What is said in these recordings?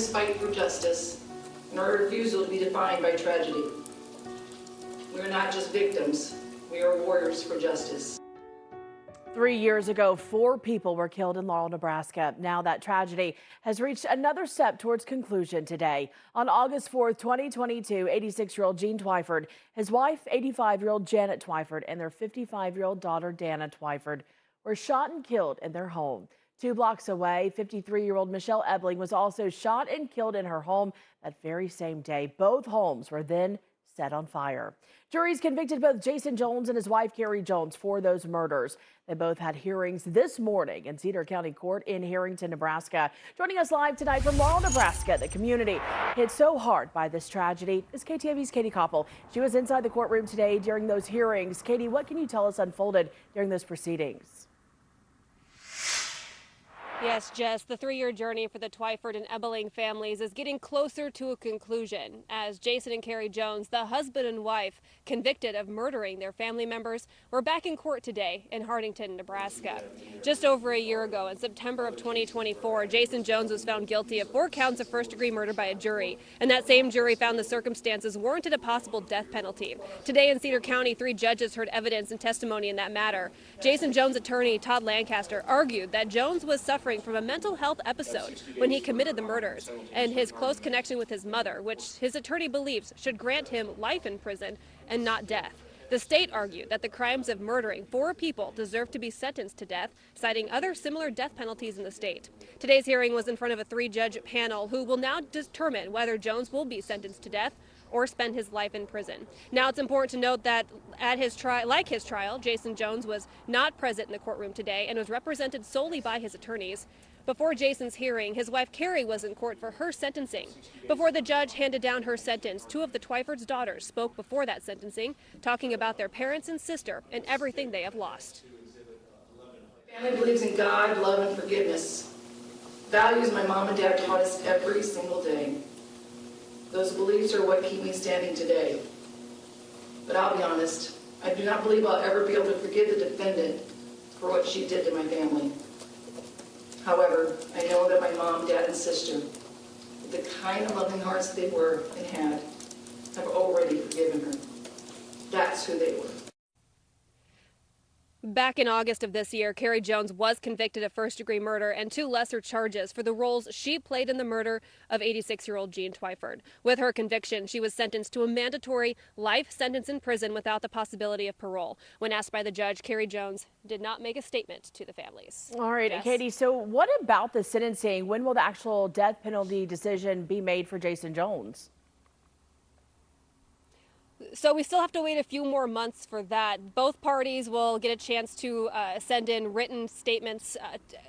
relentless fight for justice and our refusal to be defined by tragedy. We are not just victims, we are warriors for justice. 3 years ago, 4 people were killed in Laurel, Nebraska. Now that tragedy has reached another step towards conclusion today. On August 4th, 2022, 86-year-old Gene Twyford, his wife, 85-year-old Janet Twyford, and their 55-year-old daughter, Dana Twyford, were shot and killed in their home. 2 blocks away, 53-year-old Michelle Ebling was also shot and killed in her home that very same day. Both homes were then set on fire. Juries convicted both Jason Jones and his wife, Carrie Jones, for those murders. They both had hearings this morning in Cedar County Court in Harrington, Nebraska. Joining us live tonight from Laurel, Nebraska, the community hit so hard by this tragedy is KTV's Katie Koppel. She was inside the courtroom today during those hearings. Katie, what can you tell us unfolded during those proceedings? Yes, Jess, the 3-year journey for the Twyford and Ebling families is getting closer to a conclusion as Jason and Carrie Jones, the husband and wife convicted of murdering their family members, were back in court today in Hartington, Nebraska. Just over a year ago, in September of 2024, Jason Jones was found guilty of 4 counts of first-degree murder by a jury, and that same jury found the circumstances warranted a possible death penalty. Today in Cedar County, 3 judges heard evidence and testimony in that matter. Jason Jones' attorney, Todd Lancaster, argued that Jones was suffering from a mental health episode when he committed the murders, and his close connection with his mother, which his attorney believes should grant him life in prison and not death. The state argued that the crimes of murdering 4 people deserve to be sentenced to death, citing other similar death penalties in the state. Today's hearing was in front of a 3-judge panel who will now determine whether Jones will be sentenced to death or spend his life in prison. Now, it's important to note that at his trial, Jason Jones was not present in the courtroom today and was represented solely by his attorneys. Before Jason's hearing, his wife Carrie was in court for her sentencing. Before the judge handed down her sentence, 2 of the Twyford's daughters spoke before that sentencing, talking about their parents and sister and everything they have lost. Family believes in God, love, and forgiveness. Values my mom and dad taught us every single day. Those beliefs are what keep me standing today. But I'll be honest, I do not believe I'll ever be able to forgive the defendant for what she did to my family. However, I know that my mom, dad, and sister, with the kind of loving hearts they were and had, have already forgiven her. That's who they were. Back in August of this year, Carrie Jones was convicted of first-degree murder and 2 lesser charges for the roles she played in the murder of 86-year-old Gene Twyford. With her conviction, she was sentenced to a mandatory life sentence in prison without the possibility of parole. When asked by the judge, Carrie Jones did not make a statement to the families. All right, Jess? Katie, so what about the sentencing? When will the actual death penalty decision be made for Jason Jones? So we still have to wait a few more months for that. Both parties will get a chance to send in written statements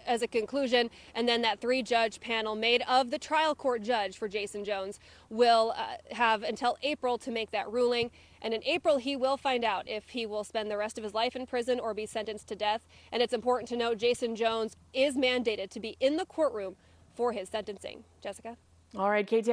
as a conclusion, and then that 3-judge panel made of the trial court judge for Jason Jones will have until April to make that ruling. And in April, he will find out if he will spend the rest of his life in prison or be sentenced to death. And it's important to note Jason Jones is mandated to be in the courtroom for his sentencing. Jessica? All right, KTV.